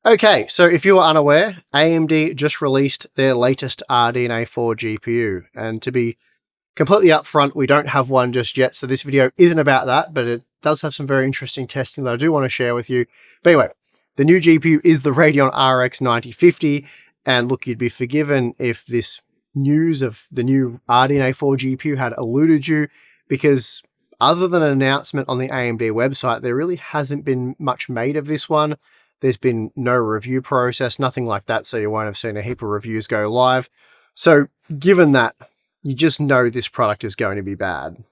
Okay, so if you are unaware, AMD just released their latest RDNA 4 GPU, and to be completely upfront, we don't have one just yet, so this video isn't about that, but it does have some very interesting testing that I do want to share with you. But anyway, the new GPU is the Radeon RX 9050, and look, you'd be forgiven if this news of the new RDNA 4 GPU had eluded you, because other than an announcement on the AMD website, there really hasn't been much made of this one. There's been no review process, nothing like that, so you won't have seen a heap of reviews go live. So given that, you just know this product is going to be bad.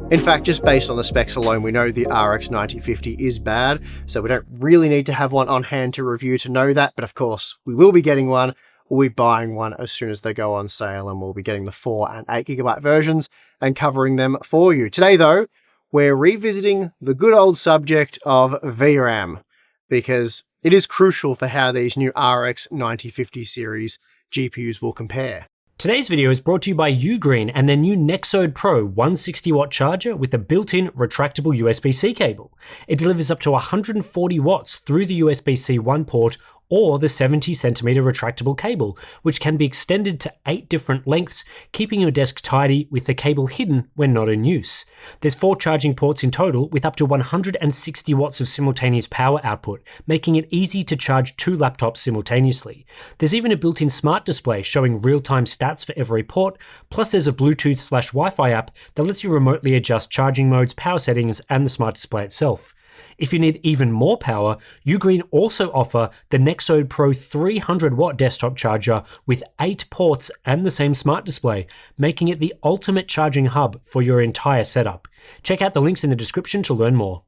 In fact, just based on the specs alone, we know the RX 9050 is bad, so we don't really need to have one on hand to review to know that, but of course, we will be getting one. We'll be buying one as soon as they go on sale, and we'll be getting the 4 and 8GB versions and covering them for you. Today, though, we're revisiting the good old subject of VRAM, because it is crucial for how these new RX 9050 series GPUs will compare. Today's video is brought to you by Ugreen and their new Nexode Pro 160-watt charger with a built-in retractable USB-C cable. It delivers up to 140 watts through the USB-C 1 port or the 70cm retractable cable, which can be extended to 8 different lengths, keeping your desk tidy with the cable hidden when not in use. There's 4 charging ports in total with up to 160 watts of simultaneous power output, making it easy to charge 2 laptops simultaneously. There's even a built-in smart display showing real-time stats for every port, plus there's a Bluetooth/Wi-Fi app that lets you remotely adjust charging modes, power settings, and the smart display itself. If you need even more power, Ugreen also offer the Nexode Pro 300-watt desktop charger with 8 ports and the same smart display, making it the ultimate charging hub for your entire setup. Check out the links in the description to learn more.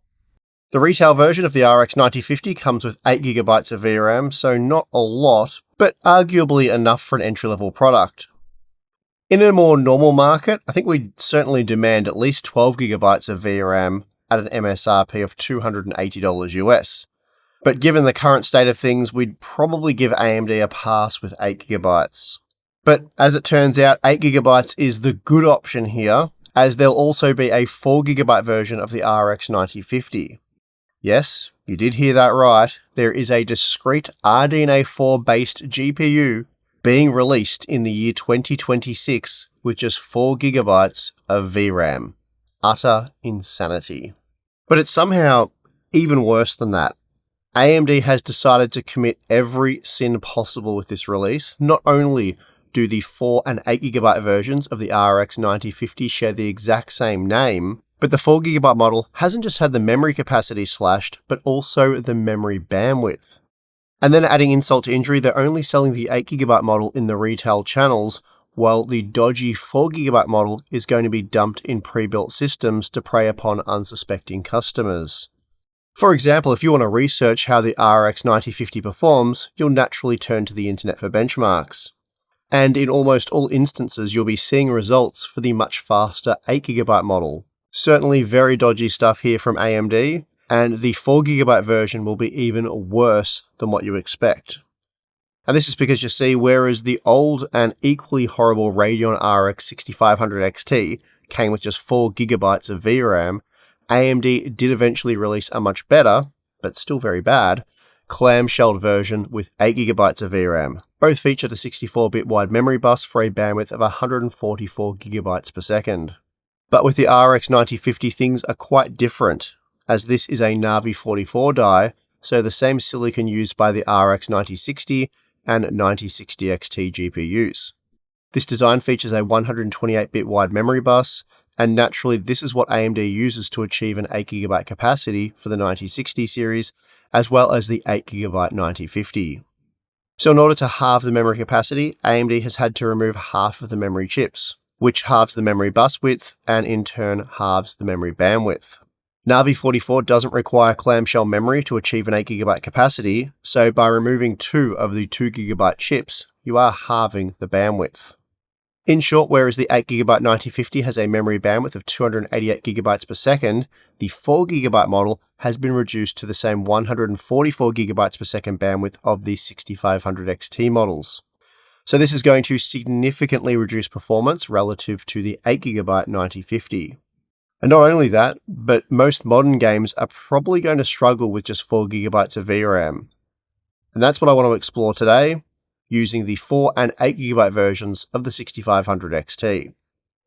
The retail version of the RX 9050 comes with 8GB of VRAM, so not a lot, but arguably enough for an entry-level product. In a more normal market, I think we'd certainly demand at least 12GB of VRAM at an MSRP of $280 US. But given the current state of things, we'd probably give AMD a pass with 8GB. But as it turns out, 8GB is the good option here, as there'll also be a 4GB version of the RX 9050. Yes, you did hear that right, there is a discrete RDNA 4 based GPU being released in the year 2026 with just 4GB of VRAM. Utter insanity. But it's somehow even worse than that. AMD has decided to commit every sin possible with this release. Not only do the 4 and 8GB versions of the RX 9050 share the exact same name, but the 4GB model hasn't just had the memory capacity slashed, but also the memory bandwidth. And then adding insult to injury, they're only selling the 8GB model in the retail channels, while the dodgy 4GB model is going to be dumped in pre-built systems to prey upon unsuspecting customers. For example, if you want to research how the RX 9050 performs, you'll naturally turn to the internet for benchmarks. And in almost all instances, you'll be seeing results for the much faster 8GB model. Certainly very dodgy stuff here from AMD, and the 4GB version will be even worse than what you expect. And this is because, you see, whereas the old and equally horrible Radeon RX 6500 XT came with just 4GB of VRAM, AMD did eventually release a much better, but still very bad, clamshelled version with 8GB of VRAM. Both featured a 64-bit wide memory bus for a bandwidth of 144GB per second. But with the RX 9050, things are quite different, as this is a Navi 44 die, so the same silicon used by the RX 9060 and 9060 XT GPUs. This design features a 128-bit wide memory bus, and naturally this is what AMD uses to achieve an 8GB capacity for the 9060 series, as well as the 8GB 9050. So in order to halve the memory capacity, AMD has had to remove half of the memory chips, which halves the memory bus width, and in turn halves the memory bandwidth. Navi 44 doesn't require clamshell memory to achieve an 8GB capacity, so by removing 2 of the 2GB chips, you are halving the bandwidth. In short, whereas the 8GB 9050 has a memory bandwidth of 288GB per second, the 4GB model has been reduced to the same 144GB per second bandwidth of the 6500 XT models. So this is going to significantly reduce performance relative to the 8GB 9050. And not only that, but most modern games are probably going to struggle with just 4GB of VRAM. And that's what I want to explore today, using the 4 and 8GB versions of the 6500 XT.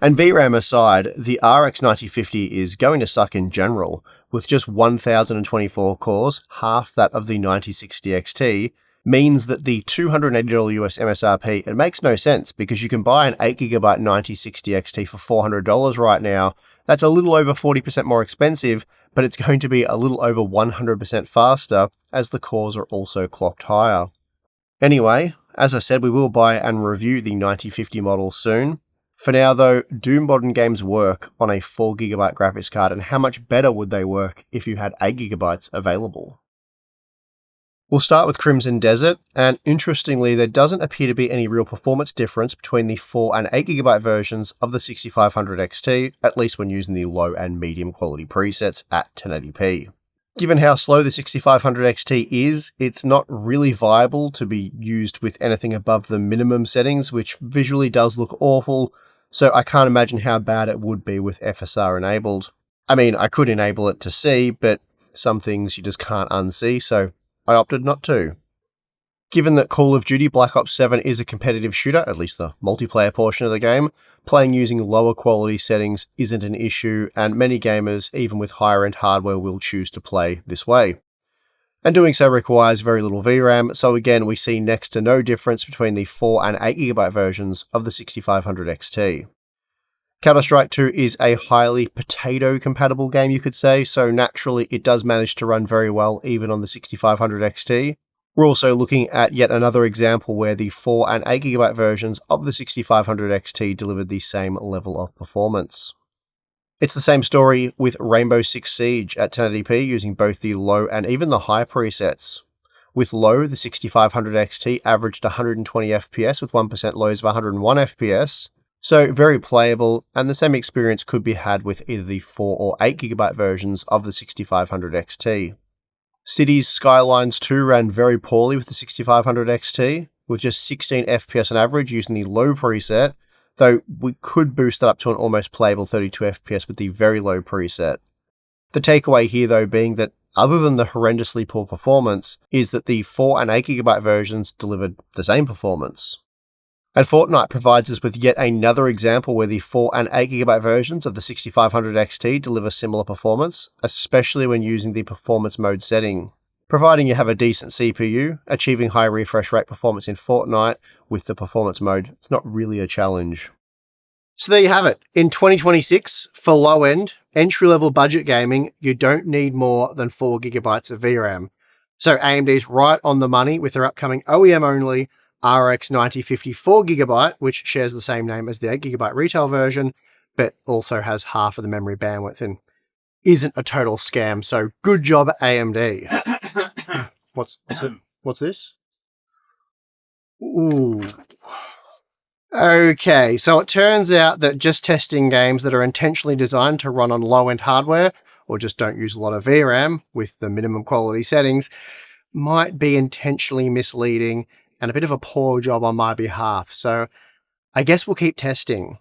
And VRAM aside, the RX 9050 is going to suck in general, with just 1024 cores, half that of the 9060 XT, means that the $280 US MSRP, it makes no sense because you can buy an 8GB 9060 XT for $400 right now. That's a little over 40% more expensive, but it's going to be a little over 100% faster as the cores are also clocked higher. Anyway, as I said, we will buy and review the 9050 model soon. For now though, do modern games work on a 4GB graphics card, and how much better would they work if you had 8GB available? We'll start with Crimson Desert, and interestingly, there doesn't appear to be any real performance difference between the 4 and 8GB versions of the 6500 XT, at least when using the low and medium quality presets at 1080p. Given how slow the 6500 XT is, it's not really viable to be used with anything above the minimum settings, which visually does look awful, so I can't imagine how bad it would be with FSR enabled. I mean, I could enable it to see, but some things you just can't unsee, so I opted not to. Given that Call of Duty Black Ops 7 is a competitive shooter, at least the multiplayer portion of the game, playing using lower quality settings isn't an issue, and many gamers, even with higher end hardware, will choose to play this way. And doing so requires very little VRAM, so again we see next to no difference between the 4 and 8GB versions of the 6500 XT. Counter-Strike 2 is a highly potato-compatible game, you could say, so naturally it does manage to run very well even on the 6500 XT. We're also looking at yet another example where the 4 and 8GB versions of the 6500 XT delivered the same level of performance. It's the same story with Rainbow Six Siege at 1080p using both the low and even the high presets. With low, the 6500 XT averaged 120 FPS with 1% lows of 101 FPS, so very playable, and the same experience could be had with either the 4 or 8GB versions of the 6500 XT. Cities Skylines II ran very poorly with the 6500 XT, with just 16 FPS on average using the low preset, though we could boost that up to an almost playable 32 FPS with the very low preset. The takeaway here though being that other than the horrendously poor performance, is that the 4 and 8GB versions delivered the same performance. And Fortnite provides us with yet another example where the 4 and 8GB versions of the 6500 XT deliver similar performance, especially when using the performance mode setting. Providing you have a decent CPU, achieving high refresh rate performance in Fortnite with the performance mode, it's not really a challenge. So there you have it. In 2026, for low-end, entry-level budget gaming, you don't need more than 4GB of VRAM. So AMD's right on the money with their upcoming OEM-only RX 9050 4GB, which shares the same name as the 8GB retail version, but also has half of the memory bandwidth and isn't a total scam. So good job, AMD. What's this? Ooh. Okay, so it turns out that just testing games that are intentionally designed to run on low-end hardware, or just don't use a lot of VRAM with the minimum quality settings, might be intentionally misleading and a bit of a poor job on my behalf, so I guess we'll keep testing.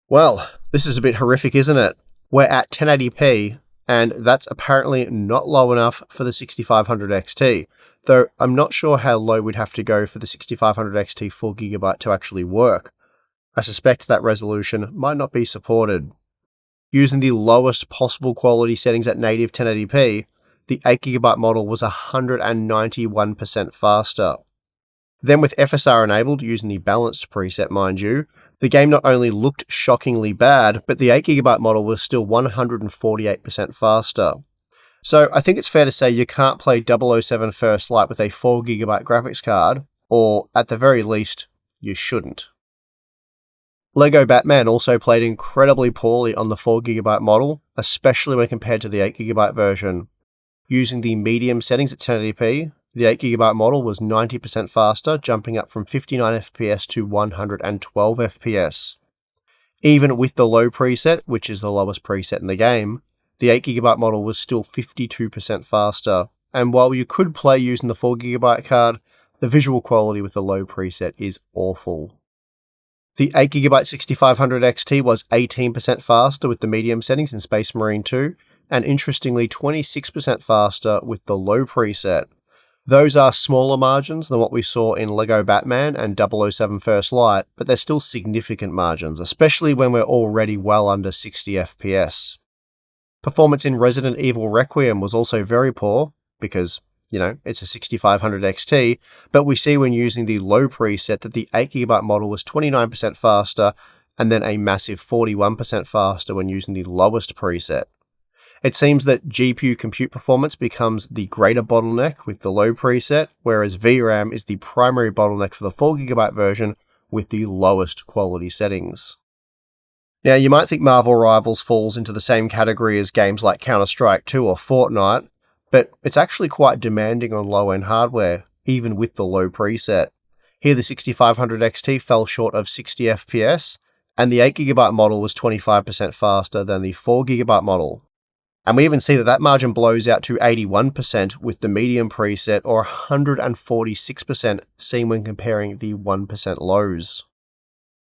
Well, this is a bit horrific, isn't it? We're at 1080p, and that's apparently not low enough for the 6500 XT, though I'm not sure how low we'd have to go for the 6500 XT 4GB to actually work. I suspect that resolution might not be supported. Using the lowest possible quality settings at native 1080p, the 8GB model was 191% faster. Then with FSR enabled, using the balanced preset mind you, the game not only looked shockingly bad, but the 8GB model was still 148% faster. So I think it's fair to say you can't play 007 First Light with a 4GB graphics card, or at the very least, you shouldn't. Lego Batman also played incredibly poorly on the 4GB model, especially when compared to the 8GB version. Using the medium settings at 1080p, the 8GB model was 90% faster, jumping up from 59 FPS to 112 FPS. Even with the low preset, which is the lowest preset in the game, the 8GB model was still 52% faster, and while you could play using the 4GB card, the visual quality with the low preset is awful. The 8GB 6500 XT was 18% faster with the medium settings in Space Marine 2, and interestingly 26% faster with the low preset. Those are smaller margins than what we saw in LEGO Batman and 007 First Light, but they're still significant margins, especially when we're already well under 60 FPS. Performance in Resident Evil Requiem was also very poor, because, it's a 6500 XT, but we see when using the low preset that the 8GB model was 29% faster, and then a massive 41% faster when using the lowest preset. It seems that GPU compute performance becomes the greater bottleneck with the low preset, whereas VRAM is the primary bottleneck for the 4GB version with the lowest quality settings. Now, you might think Marvel Rivals falls into the same category as games like Counter-Strike 2 or Fortnite, but it's actually quite demanding on low-end hardware, even with the low preset. Here the 6500 XT fell short of 60 FPS, and the 8GB model was 25% faster than the 4GB model. And we even see that margin blows out to 81% with the medium preset, or 146% seen when comparing the 1% lows.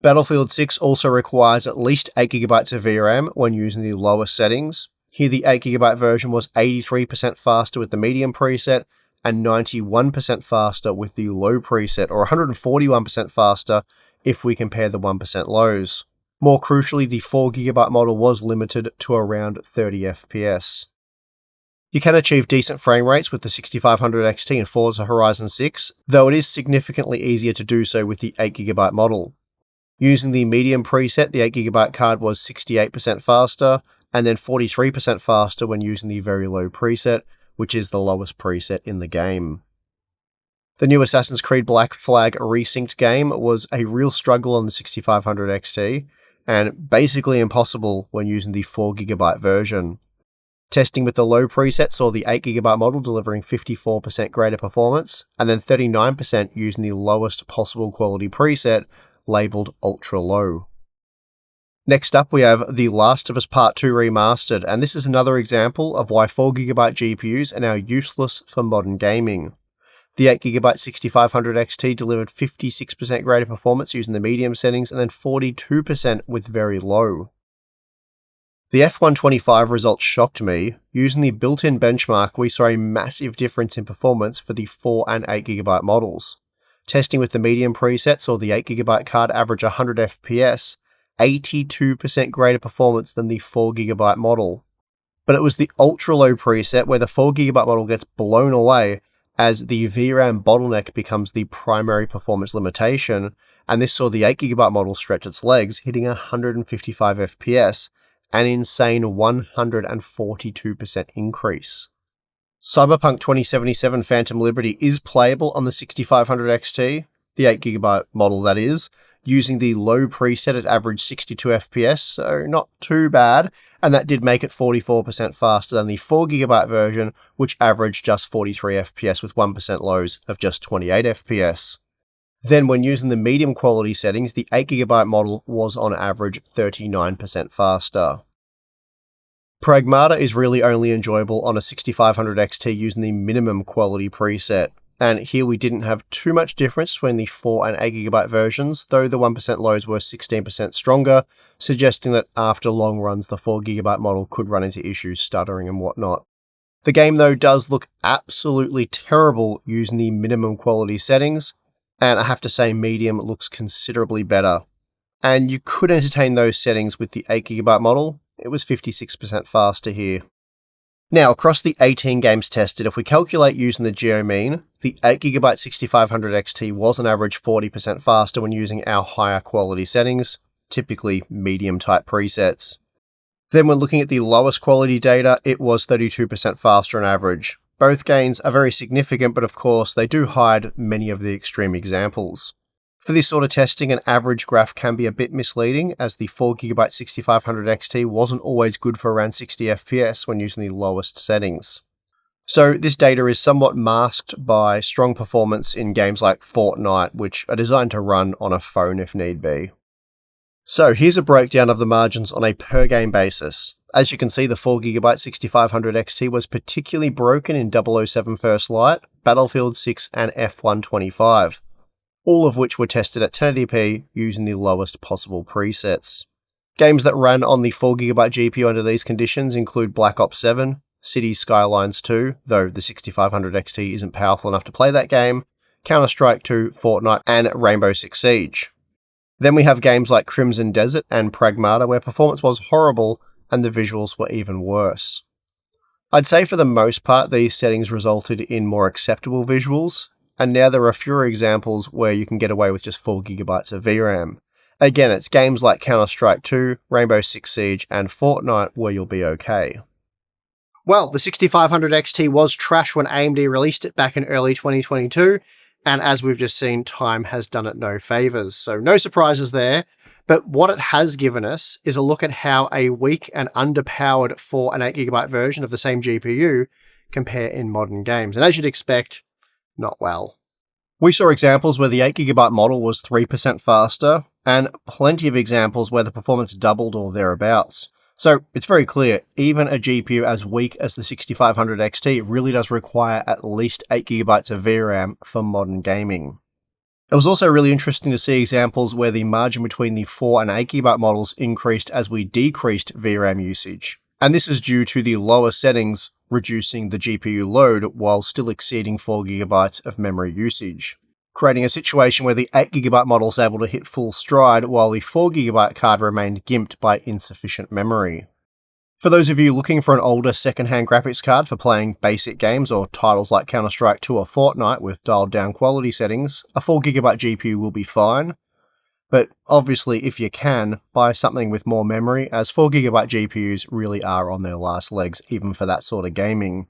Battlefield 6 also requires at least 8GB of VRAM when using the lowest settings. Here the 8GB version was 83% faster with the medium preset and 91% faster with the low preset, or 141% faster if we compare the 1% lows. More crucially, the 4GB model was limited to around 30 FPS. You can achieve decent frame rates with the 6500 XT in Forza Horizon 6, though it is significantly easier to do so with the 8GB model. Using the medium preset, the 8GB card was 68% faster, and then 43% faster when using the very low preset, which is the lowest preset in the game. The new Assassin's Creed Black Flag Resynced game was a real struggle on the 6500 XT, and basically impossible when using the 4GB version. Testing with the low preset saw the 8GB model delivering 54% greater performance, and then 39% using the lowest possible quality preset, labelled Ultra Low. Next up, we have The Last of Us Part 2 Remastered, and this is another example of why 4GB GPUs are now useless for modern gaming. The 8GB 6500 XT delivered 56% greater performance using the medium settings, and then 42% with very low. The F125 results shocked me. Using the built-in benchmark, we saw a massive difference in performance for the 4 and 8GB models. Testing with the medium preset saw the 8GB card average 100 FPS, 82% greater performance than the 4GB model. But it was the ultra-low preset where the 4GB model gets blown away as the VRAM bottleneck becomes the primary performance limitation, and this saw the 8GB model stretch its legs, hitting 155 FPS, an insane 142% increase. Cyberpunk 2077 Phantom Liberty is playable on the 6500 XT, the 8GB model that is. Using the low preset it averaged 62 FPS, so not too bad, and that did make it 44% faster than the 4GB version, which averaged just 43 FPS with 1% lows of just 28 FPS. Then when using the medium quality settings, the 8GB model was on average 39% faster. Pragmata is really only enjoyable on a 6500 XT using the minimum quality preset. And here we didn't have too much difference between the 4 and 8GB versions, though the 1% lows were 16% stronger, suggesting that after long runs the 4GB model could run into issues, stuttering and whatnot. The game though does look absolutely terrible using the minimum quality settings, and I have to say medium looks considerably better. And you could entertain those settings with the 8GB model, it was 56% faster here. Now, across the 18 games tested, if we calculate using the GeoMean, the 8GB 6500 XT was on average 40% faster when using our higher quality settings, typically medium type presets. Then when looking at the lowest quality data, it was 32% faster on average. Both gains are very significant, but of course they do hide many of the extreme examples. For this sort of testing, an average graph can be a bit misleading, as the 4GB 6500 XT wasn't always good for around 60 FPS when using the lowest settings. So this data is somewhat masked by strong performance in games like Fortnite, which are designed to run on a phone if need be. So here's a breakdown of the margins on a per game basis. As you can see, the 4GB 6500 XT was particularly broken in 007 First Light, Battlefield 6 and F125. all of which were tested at 1080p using the lowest possible presets. Games that ran on the 4GB GPU under these conditions include Black Ops 7, Cities Skylines II, though the 6500 XT isn't powerful enough to play that game, Counter-Strike 2, Fortnite, and Rainbow Six Siege. Then we have games like Crimson Desert and Pragmata, where performance was horrible and the visuals were even worse. I'd say for the most part these settings resulted in more acceptable visuals, and now there are fewer examples where you can get away with just 4GB of VRAM. Again, it's games like Counter-Strike 2, Rainbow Six Siege, and Fortnite where you'll be okay. Well, the 6500 XT was trash when AMD released it back in early 2022, and as we've just seen, time has done it no favours, so no surprises there. But what it has given us is a look at how a weak and underpowered 4 and 8GB version of the same GPU compare in modern games, and as you'd expect, not well. We saw examples where the 8GB model was 3% faster, and plenty of examples where the performance doubled or thereabouts. So it's very clear, even a GPU as weak as the 6500 XT really does require at least 8GB of VRAM for modern gaming. It was also really interesting to see examples where the margin between the 4 and 8GB models increased as we decreased VRAM usage. And this is due to the lower settings reducing the GPU load while still exceeding 4GB of memory usage, creating a situation where the 8GB model is able to hit full stride while the 4GB card remained gimped by insufficient memory. For those of you looking for an older second-hand graphics card for playing basic games or titles like Counter-Strike 2 or Fortnite with dialed-down quality settings, a 4GB GPU will be fine. But obviously, if you can, buy something with more memory, as 4GB GPUs really are on their last legs, even for that sort of gaming.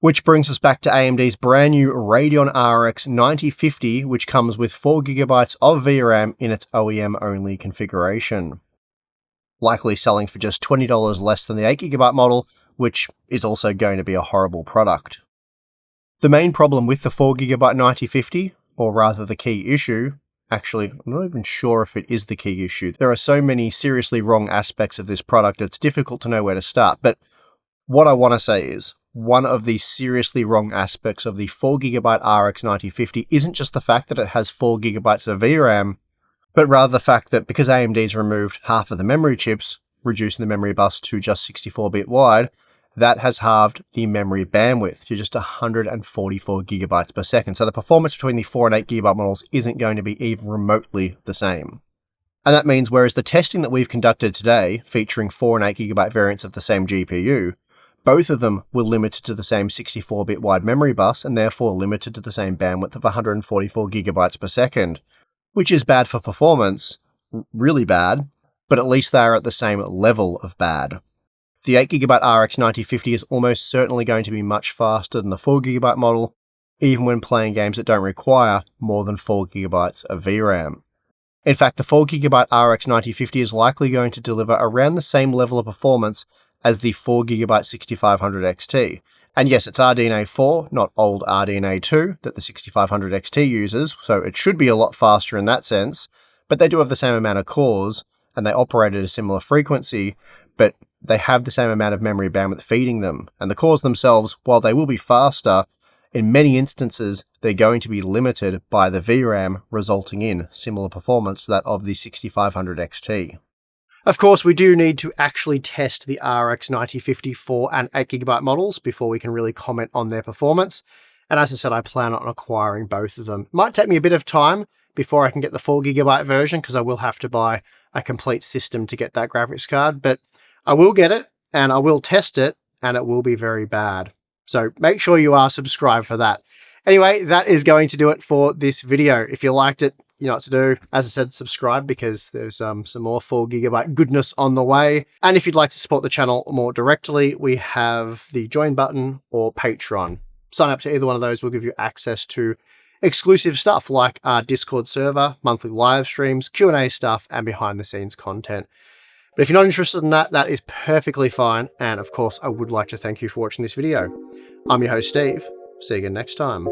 Which brings us back to AMD's brand new Radeon RX 9050, which comes with 4GB of VRAM in its OEM-only configuration. Likely selling for just $20 less than the 8GB model, which is also going to be a horrible product. The main problem with the 4GB 9050, or rather the key issue, actually, I'm not even sure if it is the key issue. There are so many seriously wrong aspects of this product, it's difficult to know where to start. But what I want to say is, one of the seriously wrong aspects of the 4GB RX 9050 isn't just the fact that it has 4GB of VRAM, but rather the fact that because AMD's removed half of the memory chips, reducing the memory bus to just 64-bit wide, that has halved the memory bandwidth to just 144GB per second. So the performance between the 4 and 8GB models isn't going to be even remotely the same. And that means whereas the testing that we've conducted today, featuring 4 and 8GB variants of the same GPU, both of them were limited to the same 64-bit wide memory bus and therefore limited to the same bandwidth of 144GB per second, which is bad for performance, really bad, but at least they are at the same level of bad. The 8GB RX 9050 is almost certainly going to be much faster than the 4GB model, even when playing games that don't require more than 4GB of VRAM. In fact, the 4GB RX 9050 is likely going to deliver around the same level of performance as the 4GB 6500 XT. And yes, it's RDNA 4, not old RDNA 2, that the 6500 XT uses, so it should be a lot faster in that sense, but they do have the same amount of cores, and they operate at a similar frequency, but they have the same amount of memory bandwidth feeding them. And the cores themselves, while they will be faster, in many instances, they're going to be limited by the VRAM, resulting in similar performance to that of the 6500 XT. Of course, we do need to actually test the RX 9050 4 and 8GB models before we can really comment on their performance. And as I said, I plan on acquiring both of them. It might take me a bit of time before I can get the 4GB version, because I will have to buy a complete system to get that graphics card, but I will get it, and I will test it, and it will be very bad. So make sure you are subscribed for that. Anyway, that is going to do it for this video. If you liked it, you know what to do. As I said, subscribe, because there's some more 4GB goodness on the way. And if you'd like to support the channel more directly, we have the join button or Patreon. Sign up to either one of those. Will give you access to exclusive stuff like our Discord server, monthly live streams, Q&A stuff, and behind the scenes content. But if you're not interested in that, that is perfectly fine. And of course, I would like to thank you for watching this video. I'm your host, Steve. See you again next time.